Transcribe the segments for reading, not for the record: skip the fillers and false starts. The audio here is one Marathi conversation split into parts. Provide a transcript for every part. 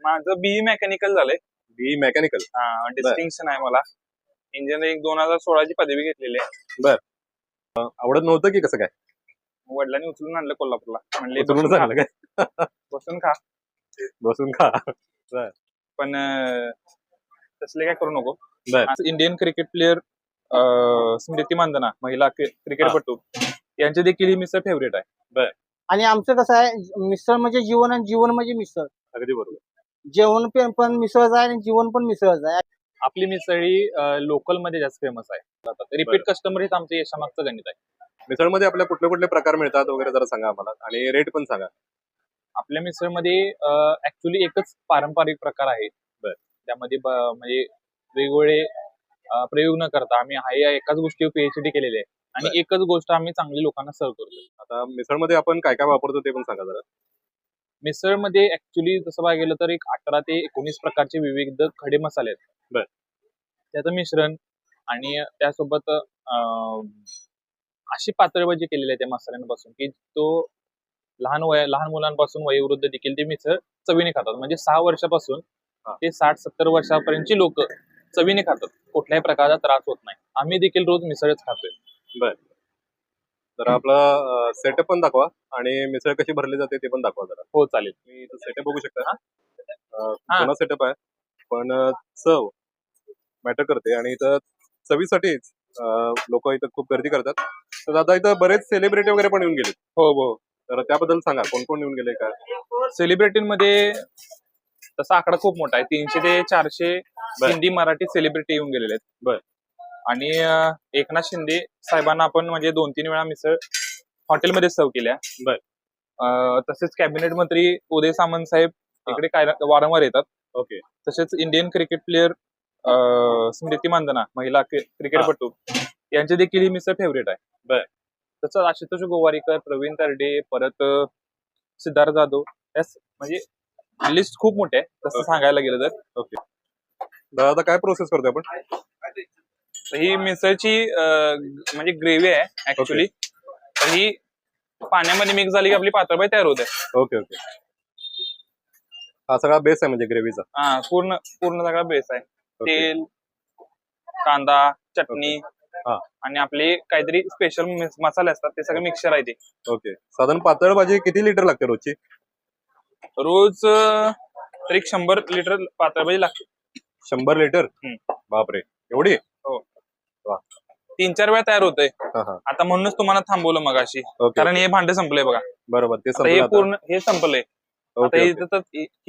माझं बीई मेकॅनिकल झालंय. बी मेकॅनिकल. डिस्टिंक्शन आहे मला. इंजिनिअरिंग 2016 ची पदवी घेतलेली आहे. आवडत नव्हतं की कसं काय? वडिलांनी उचलून आणलं कोल्हापूरला. म्हणले उचलून बसून खा. झालं काय? बसून खा. बसून खा. पण तसले काय करू नको. बर. Indian cricket player Smriti Mandhana, महिला क्रिकेटपटू, यांचे देखील ही मिसळ फेवरेट आहे. आणि आमचं कसं आहे, मिसळ म्हणजे जीवन आणि जीवन म्हणजे मिसळ. अगदी बरोबर. जेवण पण मिसळच आहे आणि जीवन पण मिसळच आहे. आपली मिसळ ही लोकल मध्ये जास्त फेमस आहे. रिपीट कस्टमर हेच आमच्या यशामागचं गणित आहे. मिसळमध्ये आपल्या कुठले कुठले प्रकार मिळतात वगैरे जरा सांगा आम्हाला, आणि रेट पण सांगा. आपल्या मिसळमध्ये ऍक्च्युली एकच पारंपरिक प्रकार आहे. त्यामध्ये म्हणजे वेगवेगळे प्रयोग न करता आम्ही एकाच गोष्टीवर पीएचडी केलेली आहे आणि एकच गोष्ट आम्ही चांगली लोकांना सर्व करतो. आता मिसळमध्ये आपण काय काय वापरतो ते पण सांगा जरा. मिसळमध्ये ऍक्च्युली तसं बघायला गेलं तर एक 18 ते 19 प्रकारचे विविध खडे मसाले आहेत. त्याचं मिश्रण आणि त्यासोबत अशी पातळबाजी केलेली आहे त्या मसाल्यांपासून की तो लहान मुलांपासून वयोवृद्ध देखील ते मिसळ चवीने खातात. म्हणजे 6 वर्षापासून ते 60-70 वर्षापर्यंतची लोक चवीने खातात. कुठल्याही प्रकारचा त्रास होत नाही. आम्ही देखील रोज मिसळच खातोय. तर आपला सेटअप पण दाखवा आणि मिसळ कशी भरली जाते ते पण दाखवा जरा. हो चालेल. मी सेटअप बघू शकता. जुना सेटअप आहे पण चव मॅटर करते आणि इथं चवीसाठीच लोक इथं खूप गर्दी करतात. तर आता इथं बरेच सेलिब्रिटी वगैरे पण येऊन गेले. हो. तर त्याबद्दल सांगा, कोण कोण येऊन गेले काय? सेलिब्रिटींमध्ये तसा आकडा खूप मोठा आहे. 300 ते 400 हिंदी मराठी सेलिब्रिटी येऊन गेलेले आहेत. आणि एकनाथ शिंदे साहेबांना आपण म्हणजे 2-3 वेळा मिसळ हॉटेलमध्ये सर्व केल्या. तसेच कॅबिनेट मंत्री उदय सामंत साहेब इकडे वारंवार येतात. ओके. तसेच Indian cricket player Smriti Mandhana, महिला क्रिकेटपटू, यांचे देखील ही मिसळ फेवरेट आहे. तसंच आशुतोष गोवारीकर, प्रवीण तरडे, परत सिद्धार्थ जाधव, म्हणजे लिस्ट खूप मोठी आहे तसं सांगायला गेलं तर. ओके. आता काय प्रोसेस करतोय आपण? ही मिसळची म्हणजे ग्रेव्ही आहे ऍक्च्युली. ही पाण्यामध्ये मिक्स झाली की आपली पातळबाई तयार होते. ओके. हा सगळा बेस आहे म्हणजे ग्रेव्हीचा. पूर्ण सगळा बेस आहे. तेल, कांदा, चटणी आणि आपले काहीतरी स्पेशल मसाले असतात ते सगळे मिक्सचर आहे ते. ओके. साधारण पातळ भाजी किती लिटर लागते रोजची? रोज तरी 100 लिटर पातळ भाजी लागते. 100 लिटर? बापरे, एवढी? हो. 3-4 वेळा तयार होतंय. आता म्हणूनच तुम्हाला थांबवलं मगाशी, कारण हे भांडे संपलंय बघा. बरोबर. ते हे संपलंय.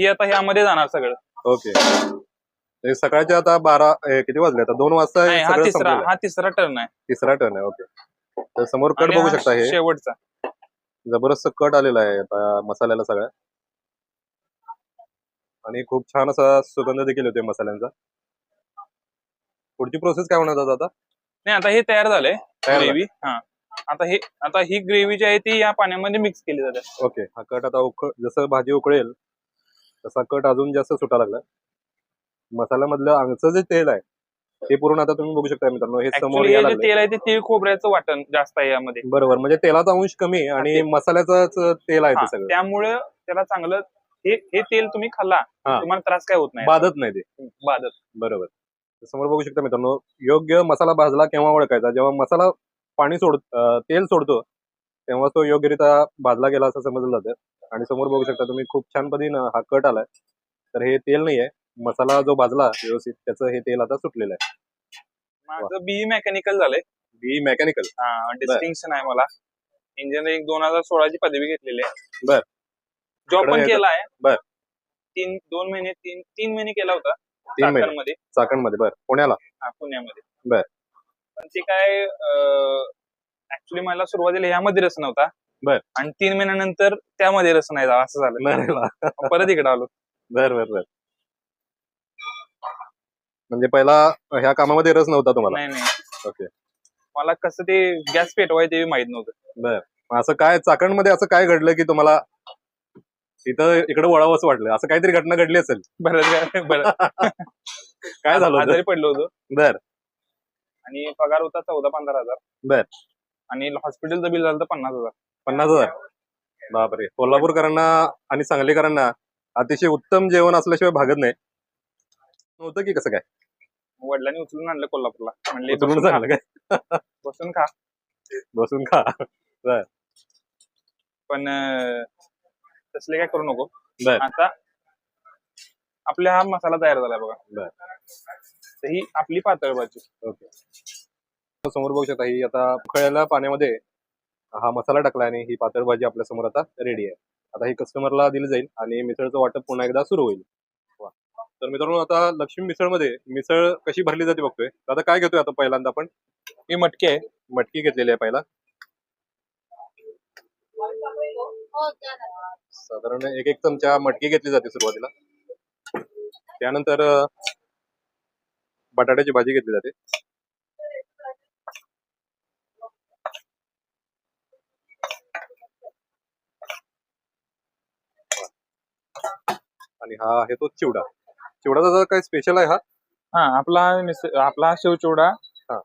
आता ह्यामध्ये जाणार सगळं. ओके. सकाळचे आता 12 किती वाजले? आता 2 वाजता. हा तिसरा टर्न आहे. तिसरा टर्न आहे. ओके. तर समोर कट बघू शकता. हे शेवटचा जबरदस्त कट आलेला आहे आता मसाल्याला सगळ्या, आणि खूप छान असा सुगंध देखील होते मसाल्यांचा. पुढची प्रोसेस काय होणार आता? नाही, आता हे तयार झालंय ग्रेव्ही. आता ही ग्रेव्ही जी आहे ती या पाण्यामध्ये मिक्स केली जाते. ओके. हा कट आता जसं भाजी उकळेल तसा कट अजून जास्त सुटा लागला. मसाल्यामधलं अंगचं जे तेल आहे ते पूर्ण आता तुम्ही बघू शकता मित्रांनो. हे समोर जे तेल आहे ते तीळ खोबऱ्याचं वाटण जास्त आहे यामध्ये. बरोबर. म्हणजे तेलाचा अंश कमी आणि मसाल्याचं तेल आहे ते सगळं. त्यामुळे त्याला चांगलं हे तेल तुम्ही खाल्ला तुम्हाला त्रास काय होत नाही, बाधत नाही ते. बरोबर. समोर बघू शकता मित्रांनो, योग्य मसाला भाजला केव्हा ओळखायचा? जेव्हा मसाला तेल सोडतो तेव्हा तो योग्यरित्या भाजला गेला असं समजलं जातं. आणि समोर बघू शकता तुम्ही खूप छान पद्धतीनं हा कट आलाय. तर हे तेल नाहीये, मसाला जो भाजला व्यवस्थित त्याचं हे तेल आता सुटलेलं आहे. माझं बीई मेकॅनिकल झालंय. बी मेकॅनिकल. डिस्टिंक्शन आहे मला. इंजिनिअरिंग 2016 ची पदवी घेतलेली आहे. जॉब पण केला आहे. 3 महिने केला होता. 3 महिने चाकणमध्ये. पुण्याला? पुण्यामध्ये. पण ते काय ऍक्च्युली मला सुरुवातीला ह्यामध्ये रस नव्हता. आणि 3 महिन्यानंतर त्यामध्ये रस नाही असं झालं. परत इकडे आलो. बर. म्हणजे पहिला ह्या कामामध्ये रस नव्हता तुम्हाला? नाही. ओके. मला कसं ते गॅस पेटवाय ते माहित नव्हतं. असं काय चाकणमध्ये असं काय घडलं की तुम्हाला इथं इकडे वळावं असं वाटलं? असं काहीतरी घटना घडली असेल. बरं. काय झालं? आजारी पडलो होतो. आणि पगार होता 14-15 हजार. आणि हॉस्पिटलचं बिल झालं 50,000. 50,000? बापरे. कोल्हापूरकरांना आणि सांगलीकरांना अतिशय उत्तम जेवण असल्याशिवाय भागत नाही होतं की कसं काय वडिलांनी उचलून आणलं कोल्हापूरला, म्हणले उचलून बसून खा, झालं काय बसून खा. बसून खा पण तसले काय करू नको. बर. आता आपला हा मसाला तयार झालाय बघा. बर. तर ही आपली पातळ भाजी. ओके समोर बघू शकता ही आता उकळलेल्या पाण्यामध्ये हा मसाला टाकला आणि ही पातळ भाजी आपल्या समोर आता रेडी आहे. आता ही कस्टमरला दिली जाईल आणि मिसळचं वाटप पुन्हा एकदा सुरू होईल. वा. तर मित्रांनो आता लक्ष्मी मिसळमध्ये मिसळ कशी भरली जाते बघतोय. आता काय घेतोय आता पहिल्यांदा आपण ही मटकी आहे. मटकी घेतलेली आहे पहिला साधारण एक चमचा मटकी घेतली जाते सुरुवातीला. त्यानंतर बटाट्याची भाजी घेतली जाते. आणि हा आहे तो चिवडा. चिवडाचा काय स्पेशल आहे हा आपला शेव चिवडा हा.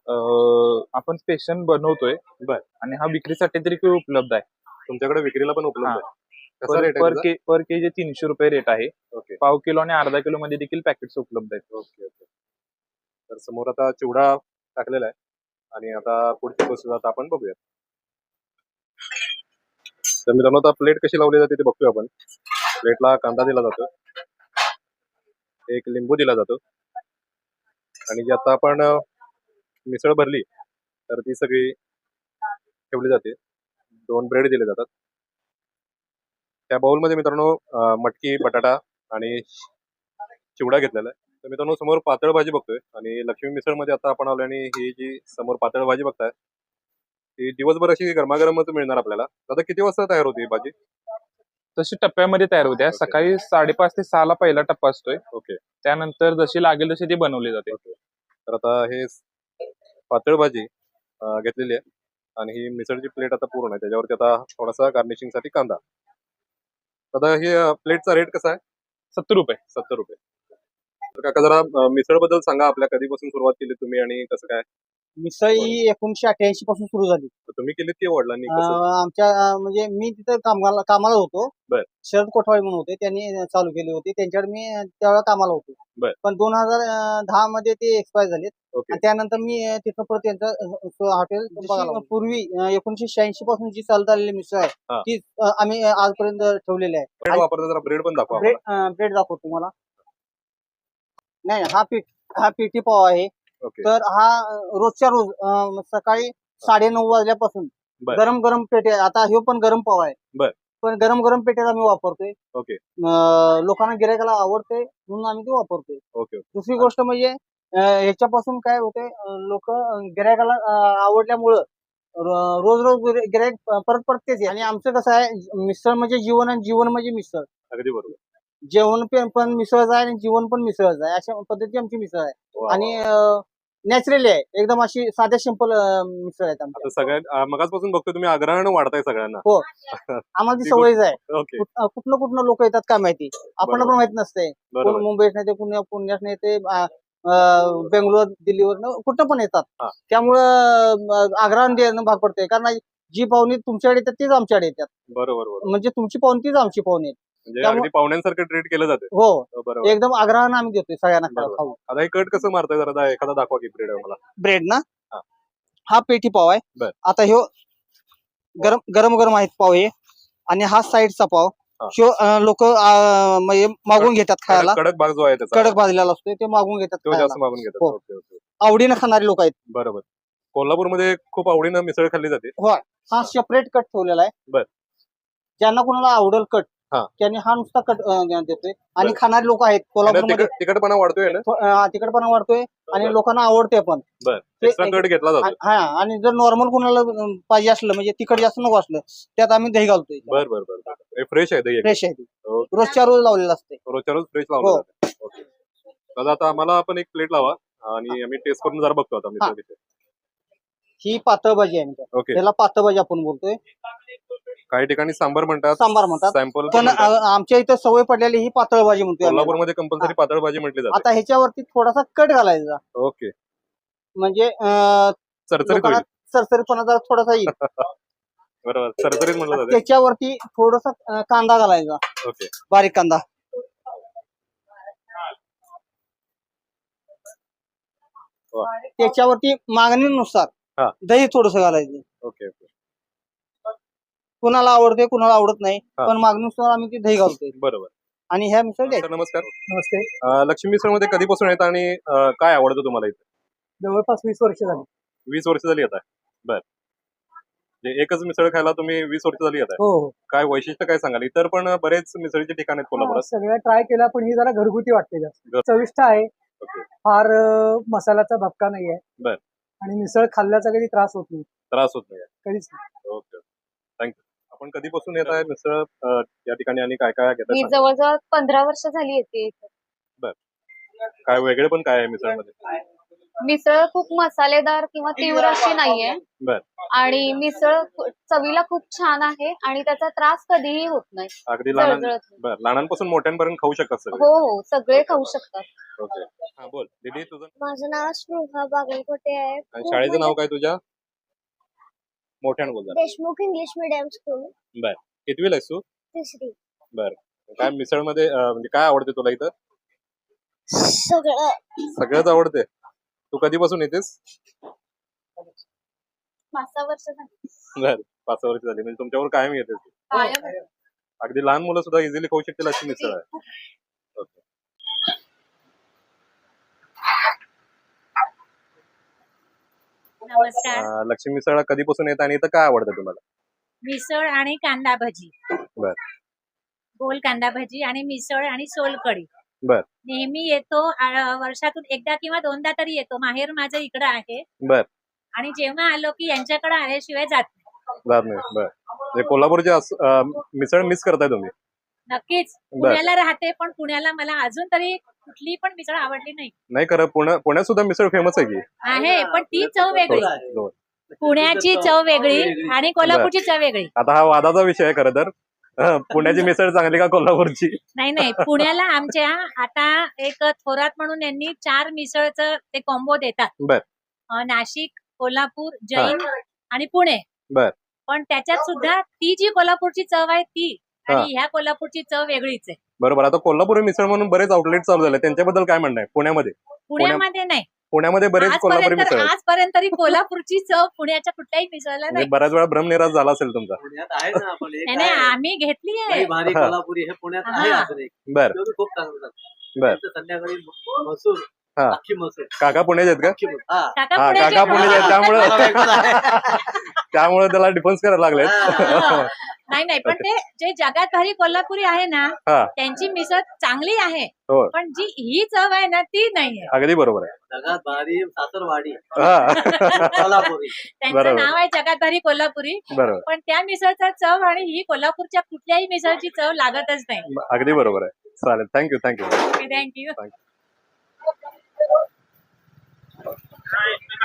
आपण स्पेशल बनवतोय. बर. आणि हा विक्रीसाठी तरी उपलब्ध आहे. तुमच्याकडे विक्रीला पण उपलब्ध आहे. कसा पर रेट पर आहे के पर केजी 300 रुपये रेट आहे. ओके पाव किलो आणि अर्धा किलो मध्ये देखील पॅकेट्स उपलब्ध आहेत. ओके ओके तर समोर आता चिवडा टाकलेला आहे आणि आता पुढची प्रोसेस आता आपण बघूया. तर मित्रांनो आता प्लेट कशी लावली जाते ते बघतोय आपण. प्लेटला कांदा दिला जातो, एक लिंबू दिला जातो आणि जी आता आपण मिसळ भरली तर ती सगळी ठेवली जाते. 2 ब्रेड दिले जातात. त्या बाउलमध्ये मित्रांनो मटकी बटाटा आणि चिवडा घेतलेला आहे. तर मित्रांनो समोर पातळ भाजी बघतोय आणि लक्ष्मी मिसळमध्ये आता आपण आलो आणि ही जी समोर पातळ भाजी बघताय ती दिवसभर अशी गरमागरमच मिळणार आपल्याला. आता किती वाजता तयार होती ही भाजी? तशी टप्प्यामध्ये तयार होते. ओके. सकाळी 5:30 ते 6 ला पहिला टप्पा असतोय. ओके त्यानंतर जशी लागेल तशी ती बनवली जाते. तर आता हे पातळ भाजी घेतलेली आहे आणि ही मिसळची प्लेट आता पूर्ण आहे. त्याच्यावरती आता थोडासा गार्निशिंग साठी कांदा. आता हे प्लेटचा रेट कसा आहे? 70 रुपये. 70 रुपये. तर काका जरा मिसळ बद्दल सांगा. आपल्या कधीपासून सुरुवात केली तुम्ही आणि कसं काय? मिसळ ही 1988 पासून सुरू झाली. तर तुम्ही केलीत की वडिलांनी कसं? आमच्या म्हणजे मी तिथं कामाला होतो. बर. शरद कोठवाळे म्हणून होते, त्यांनी चालू केली होती. त्यांच्याकडे मी त्यावेळेला कामाला होतो. बर. पण 2010 मध्ये ते एक्सपायर झालेत. ओके आणि त्यानंतर मी तिथं परत त्यांचं हॉटेल बघायला पूर्वी 1986 पासून जी चालत आलेली मिसळ आहे हा. ती आम्ही आजपर्यंत ठेवलेली आहे. ब्रेड वापरता जरा ब्रेड पण दाखवा आम्हाला. ब्रेड दाखवतो तुम्हाला. नाही हा पीठी पाव आहे. ओके तर हा रोजच्या रोज सकाळी 9:30 वाजल्यापासून बर. गरम गरम पेटे. आता हे पण गरम पाव आहे. बर. पण गरम गरम पेट्याला आम्ही वापरतोय. ओके लोकांना गिरायकाला आवडते म्हणून आम्ही ते वापरतोय. ओके दुसरी गोष्ट म्हणजे ह्याच्यापासून काय होते, लोक गिरायकाला आवडल्यामुळं रोज रोज गिरायक परत परत तेच आहे. आणि आमचं कसं आहे, मिसळ म्हणजे जीवन आणि जीवन म्हणजे मिसळ. अगदी बरोबर. जेवण पण मिसळच आहे आणि जीवन पण मिसळच आहे. अशा पद्धतीची आमची मिसळ आहे. वा, आणि वा. नॅचरली आहे, एकदम अशी साध्या सिंपल मिसळ आहेत आमच्या. आता सगळ्यात मगाचपासून बघतोय तुम्ही आग्रहानं वाढताय सगळ्यांना. हो आम्हाला ती ती सवयच आहे. ओके कुठनं लोक येतात काय माहिती, आपल्याला पण माहित नसते. कोण बरोबर मुंबईत नाही ते, पुण्यात नाही ते, बेंगलोर दिल्लीवर कुठं पण येतात. हा. त्यामुळं आग्रहानं देणं भाग पडते. कारण जी पाहुणी तुमच्याकडे येतात तीच आमच्याकडे येतात. बरोबर बरोबर. म्हणजे तुमची पाहुणी तीच आमची पाहुणी आहेत. म्हणजे त्यामुळे- अगदी पाहुण्यांसारखं ट्रीट केलं जाते. हो बरोबर. एकदम आग्रहानं आम्ही देतोय सगळ्यांना बरोबर. खाऊ. आता हे कट कसं मारताय जरा एखादा दाखवा की ब्रेड मला. ब्रेड ना, हा. हा पेठी पाव आहे. बर. आता ह्यो गरम गरम आहेत पाव हे. आणि हा साईडचा पाव हा. ह्यो लोक म्हणजे मागून घेतात खायला. कडक भाग जो आहे त्याचा कडक भाजलेला असतो ते मागून घेतात तो खायला. जास्त मागून घेतात. हो. ओके ओके आवडीनं खाणारे लोक आहेत. बरोबर. कोल्हापूरमध्ये खूप आवडीनं मिसळ खाल्ली जाते. हा सेपरेट कट ठेवलेला आहे. बर. ज्यांना कोणाला आवडेल कट हा. त्यांनी हा नुसता कट देतोय. आणि बर. खाणारे लोक आहेत कोल्हापूरमध्ये. तिखटपणा वाढतोय ना. तिखटपणा वाढतोय आणि लोकांना आवडते पण. बर. ते- एक्स्ट्रा कट घेतला जातो. हा. आणि जर नॉर्मल कोणाला पाहिजे असलं, म्हणजे तिखट जास्त नको असलं, त्यात आम्ही दही घालतोय. बर बर बर बर. फ्रेश आहे दही. फ्रेश आहे ती. ओके. रोजच्या रोज लावलेलं असते. रोजच्या रोज फ्रेश हो. लावलं जातं. ओके दादा आता आम्हाला आपण एक प्लेट लावा आणि आम्ही टेस्ट करून जरा बघतो आता मिसळ कशी आहे. ही पातळ भाजी आहे आमच्या. ओके. त्याला पातळ भाजी आपण बोलतोय. काही ठिकाणी सांबार म्हणतात, सांबार म्हणतात. सॅम्पल पण आमच्या इथं सवय पडलेली ही पातळ भाजी म्हणतोय आम्ही. कोल्हापूरमध्ये कंपल्सरी पातळ भाजी म्हटली जाते. आता ह्याच्यावरती थोडासा कट घालायचा, ओके म्हणजे चरचरीत लोकांना होईल. सरसरीपणा जरा थोडासा येईल. बरोबर चरचरीत म्हटलं जाते. त्याच्यावरती थोडासा कांदा घालायचा, ओके बारीक कांदा. वा. त्याच्यावरती मागणीनुसार हा. दही थोडस घालायचं. Okay okay. कुणाला आवडते कुणाला आवडत नाही, हा. पण मागणीनुसार आम्ही ते दही घालतोय बरोबर. आणि ह्या मिसळ द्यायच्या. सर नमस्कार. नमस्ते. लक्ष्मी मिसळ मध्ये कधीपासून येतं आणि काय आवडतं तुम्हाला इथे? जवळपास 20 वर्ष झाली. 20 वर्ष झाली येत आहे. बर. म्हणजे एकच मिसळ खायला तुम्ही 20 वर्ष झाली येत आहे. हो. काय वैशिष्ट्य काय सांगाल? इतर पण बरेच मिसळीचे ठिकाण आहेत कोल्हापुरात. सगळ्या ट्राय केला, पण ही जरा घरगुती वाटते जास्त. चविष्ट आहे. ओके. फार मसाल्याचा धक्का नाहीये. बर. आणि मिसळ खाल्ल्याचा कधी त्रास होत नाही. त्रास होत नाही. कधीच नाही. ओके. थँक्यू. आपण कधीपासून येत आहे मिसळ या ठिकाणी आणि काय काय घेत मी आहे? जवळजवळ 15 वर्ष झाली येते इथं. काय वेगळे पण काय आहे मिसळमध्ये? मिसळ खूप मसालेदार किंवा तीव्र अशी नाहीये. बर. आणि मिसळ चवीला खूप छान आहे आणि त्याचा त्रास कधीही होत नाही. अगदी लहान जळजळत नाही. बर लहानांपासून मोठ्यांपर्यंत खाऊ शकतात सगळे. हो हो, सगळे खाऊ शकतात. ओके. हा बोल दीदी तुझं माझं नाव स्पृहा बागलकोटे आहे. आणि शाळेचं नाव काय तुझ्या? मोठ्यानं बोल जरा. देशमुख इंग्लिश मीडियम स्कूल बर. कितवीला आहेस तू? तिसरी. बर. काय मिसळ मध्ये म्हणजे काय आवडते तुला इथं? सगळं सगळंच आवडते. तू कधीपासून येतेस? 5-6 वर्ष झाली. बर. 5 वर्ष झाली म्हणजे तुमच्यावर कायम येते. कायम आहे. अगदी लहान मुलं सुद्धा इझिली खाऊ शकतील अशी मिसळ आहे. ओके. नमस्कार. लक्ष्मी मिसळ कधीपासून येत आणि इथं काय आवडतं तुम्हाला? मिसळ आणि कांदा भजी. बर. गोल कांदा भजी आणि मिसळ आणि सोलकढी. बर. नेहमी येतो. वर्षातून एकदा किंवा दोनदा तरी येतो. माहेर माझं इकडं आहे. बर. आणि जेव्हा आलो की यांच्याकडे आल्याशिवाय जात नाही. जात नाही. बर. म्हणजे कोल्हापूरची मिसळ मिस करताय तुम्ही? नक्कीच. पुण्याला राहते, पण पुण्याला मला अजून तरी कुठली पण मिसळ आवडली नाही. नाही खरं पुण्यात सुद्धा मिसळ फेमस आहे की? आहे, पण ती चव वेगळी. दोन. पुण्याची चव वेगळी आणि कोल्हापूरची चव वेगळी. आता हा वादाचा विषय आहे खरं तर. पुण्याची मिसळ चांगली का कोल्हापूरची? नाही नाही, पुण्याला आमच्या आता एक थोरात म्हणून यांनी 4 मिसळचं ते कॉम्बो देतात. बर. नाशिक, कोल्हापूर, जैन आणि पुणे. बर. पण त्याच्यात सुद्धा ती जी कोल्हापूरची चव आहे ती हा. आणि ह्या कोल्हापूरची चव वेगळीच आहे. बरोबर. आता कोल्हापुरी मिसळ म्हणून बरेच आउटलेट चालू झाले, त्यांच्याबद्दल काय म्हणणं आहे पुण्यामध्ये? पुण्यामध्ये नाही. पुण्यामध्ये बरेच कोल्हापुरी मिसळ आहेत. आजपर्यंत तरी कोल्हापूरची चव पुण्याच्या कुठल्याही मिसळला म्हणजे नाही. बऱ्याच वेळा भ्रमनिराश झाला असेल तुमचा. पुण्यात आहे ना आपण एक नाही, नाही, आहे. आम्ही घेतली आहे. दही भारी हा. कोल्हापुरी हे पुण्यात आहे हा. अजून एक. बर. ते खूप चांगलं जातं. बर. त्यांचं संध्याकाळी मसूर हा. अख्खी मसूर काका पुण्याचे आहेत का? अख्खी मसूर. हा. काका हा, पुण्याचे काका पुण्याचे आहेत, त्यामुळे मला वेगळंच आहे. त्यामुळे त्याला डिफेन्स करायला लागलेत. हा. नाही नाही, पण ते जे जगात भारी कोल्हापुरी आहे ना, हा. त्यांची मिसळ चांगली आहे. हो. पण जी ही चव आहे ना ती नाहीये. अगदी बरोबर आहे. जगात भारी सासरवाडी हा. कोल्हापुरी. त्यांचं बरोबर. नाव आहे जगात भारी कोल्हापुरी, बरोबर. पण त्या मिसळचा चव आणि ही कोल्हापूरच्या कुठल्याही मिसळची चव लागतच नाही. अगदी बरोबर आहे. चालेल. थँक्यू. थँक्यू.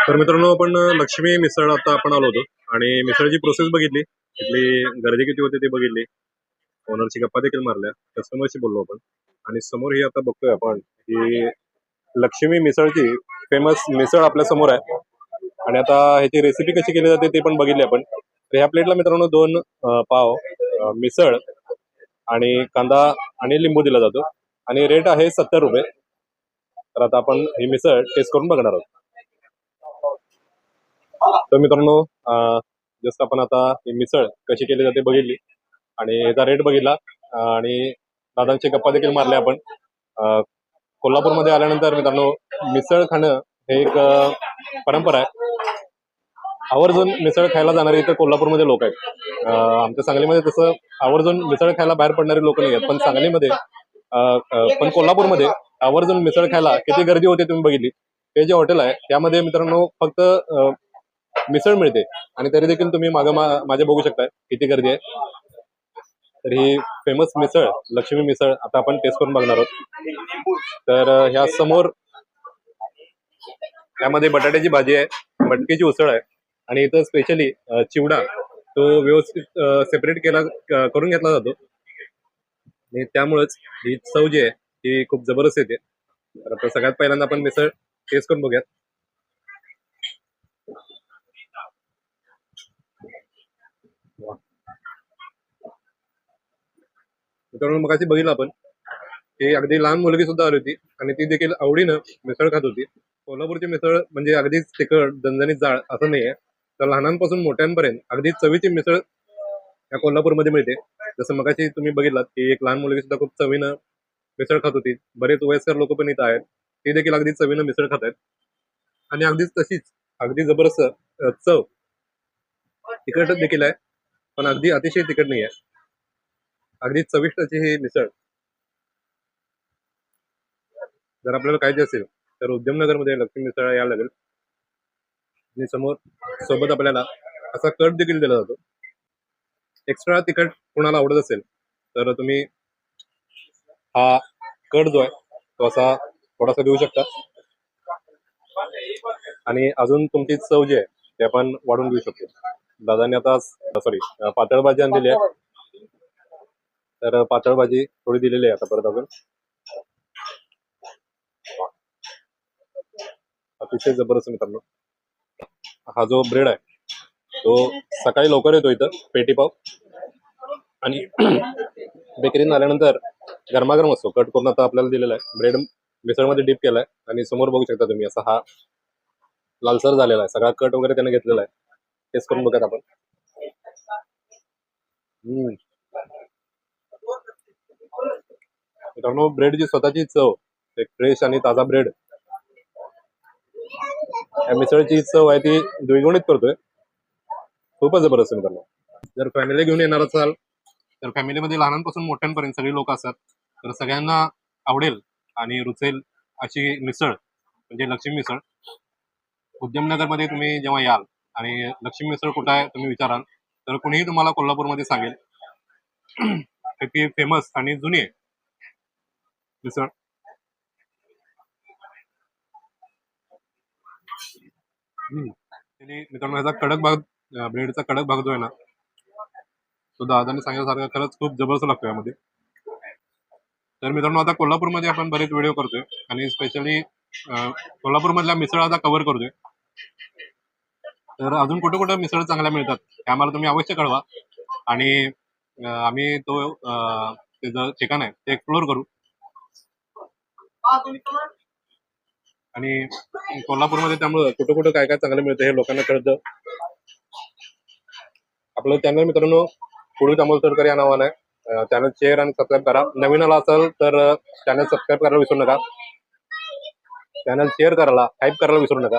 तर मित्रांनो आपण लक्ष्मी मिसळ आता आपण आलो होतो आणि मिसळची प्रोसेस बघितली, इथली गर्दी किती होती ते बघितली, ओनरची गप्पा देखील मारल्या, कस्टमरशी बोललो आपण आणि समोर ही आता बघतोय आपण ही लक्ष्मी मिसळची फेमस मिसळ आपल्या समोर आहे आणि आता ह्याची रेसिपी कशी केली जाते ते पण बघितली आपण. तर ह्या प्लेटला मित्रांनो 2 पाव मिसळ आणि कांदा आणि लिंबू दिला जातो आणि रेट आहे 70 रुपये. तर आता आपण ही मिसळ टेस्ट करून बघणार आहोत. तर मित्रांनो जस्ट आपण आता ही मिसळ कशी केली जाते बघितली आणि याचा रेट बघितला आणि दादांची गप्पा देखील मारल्या आपण. कोल्हापूरमध्ये आल्यानंतर मित्रांनो मिसळ खाणं हे एक परंपरा आहे. आवर्जून मिसळ खायला जाणारे इथं कोल्हापूरमध्ये लोक आहेत. आमच्या सांगलीमध्ये तसं आवर्जून मिसळ खायला बाहेर पडणारे लोक नाही आहेत, पण सांगलीमध्ये पण कोल्हापूरमध्ये आवर्जून मिसळ खायला किती गर्दी होते तुम्ही बघितली. हे जे हॉटेल आहे त्यामध्ये मित्रांनो फक्त मिसळ मिळते आणि तरी देखील तुम्ही माझ्या बघू शकताय किती गर्दी आहे. तर ही फेमस मिसळ लक्ष्मी मिसळ आता आपण टेस्ट करून बघणार आहोत. तर ह्या समोर त्यामध्ये बटाट्याची भाजी आहे, मटकीची उसळ आहे आणि इथं स्पेशली चिवडा तो व्यवस्थित सेपरेट करून घेतला जातो आणि त्यामुळेच ही चव जी आहे ती खूप जबरदस्त येते. तर आता सगळ्यात पहिल्यांदा आपण मिसळ टेस्ट करून बघूयात. मित्रांनो मगाशी बघितलं आपण की अगदी लहान मुलगी सुद्धा आली होती आणि ती देखील आवडीनं मिसळ खात होती. कोल्हापूरची मिसळ म्हणजे अगदीच तिखट झणझणीत जाळ असं नाहीये, तर लहानांपासून मोठ्यांपर्यंत अगदी चवीची मिसळ या कोल्हापूरमध्ये मिळते. जसं मगाशी तुम्ही बघितलात की एक लहान मुलगी सुद्धा खूप चवीनं मिसळ खात होती. बरेच वयस्कर लोक पण इथं आहेत, ते देखील अगदी चवीनं मिसळ खात आहेत. आणि अगदीच तशीच अगदी जबरदस्त चव तिखट देखील आहे, पण अगदी अतिशय तिखट नाही आहे. अगदी चविष्ट अशी ही मिसळ जर आपल्याला खायची असेल तर उद्यमनगरमध्ये लक्ष्मी मिसळ यायला लागेल. आणि समोर सोबत आपल्याला असा कट देखील दिला जातो. एक्स्ट्रा तिखट कोणाला आवडत असेल तर तुम्ही हा कट जो आहे तो असा थोडासा देऊ शकता, आणि अजून तुमची चव जी आहे ते आपण वाढवून घेऊ शकतो. दादांनी आता पातळ भाजी आणलेली आहे, तर पातळ भाजी थोडी दिलेली आहे आता परत अजून. अतिशय जबरदस्त मित्रांनो. हा जो ब्रेड आहे तो सकाळी लवकर येतो इथं पेटी पाव, आणि बेकरीत आल्यानंतर गरमागरम असतो. कट करून आता आपल्याला दिलेला आहे. ब्रेड मिसळमध्ये डीप केलाय आणि समोर बघू शकता तुम्ही असा हा लालसर झालेला आहे. सगळा कट वगैरे त्याने घेतलेला आहे. टेस्ट करून बघत आपण. मित्रांनो, ब्रेडची स्वतःची चव, एक फ्रेश आणि ताजा ब्रेड या मिसळची चव आहे ती द्विगुणित करतोय. खूपच जबरदस्त मित्रांनो. जर फॅमिली घेऊन येणार असाल तर फॅमिलीमध्ये लहानांपासून मोठ्यांपर्यंत सगळी लोक असतात, तर सगळ्यांना आवडेल आणि रुचेल अशी मिसळ म्हणजे लक्ष्मी मिसळ. उद्यमनगरमध्ये तुम्ही जेव्हा याल आणि लक्ष्मी मिसळ कुठं आहे तुम्ही विचाराल तर कुणीही तुम्हाला कोल्हापूरमध्ये सांगेल. ती फेमस आणि जुनी आहे मिसळ. मित्रांनो, ह्याचा कडक भाग, ब्रेडचा कडक भाग जो आहे ना तो दादाने सांगितल्यासारखा खरंच खूप जबरदस्त लागतो यामध्ये. तर मित्रांनो, आता कोल्हापूरमध्ये आपण बरेच व्हिडिओ करतोय आणि स्पेशली कोल्हापूरमधल्या मिसळ आता कव्हर करतोय. तर अजून कुठं कुठं मिसळ चांगल्या मिळतात हे आम्हाला तुम्ही अवश्य कळवा, आणि आम्ही तो त्याचं ठिकाण आहे ते एक्सप्लोर करू. आणि कोल्हापूरमध्ये त्यामुळं कुठं कुठं काय काय चांगलं मिळतं हे लोकांना कळतं. आपलं चॅनल मित्रांनो पुढे तांबोलकर या नावानं आहे. चॅनल शेअर आणि सबस्क्राईब करा. नवीन आला असाल तर चॅनल सबस्क्राईब करायला विसरू नका. चॅनल शेअर करायला, टाईप करायला विसरू नका.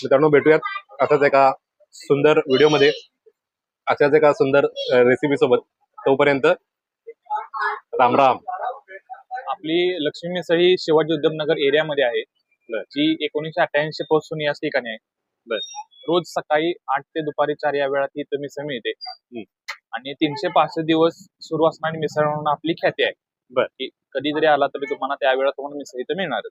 मित्रांनो, भेटूयात अशाच एका सुंदर व्हिडिओमध्ये, अशाच एका सुंदर रेसिपी सोबत. तोपर्यंत राम राम. आपली लक्ष्मी मिसळ ही शिवाजी उद्यमनगर एरियामध्ये आहे, जी 1988 पासून याच ठिकाणी आहे. रोज सकाळी 8 ते दुपारी 4 या वेळात ही मिसळ मिळते. आणि 365 दिवस सुरू असणारी मिसळ म्हणून आपली ख्याती आहे. की कधी जरी आला तरी तुम्हाला त्या वेळात तुम्हाला मिसळ इथं मिळणारच.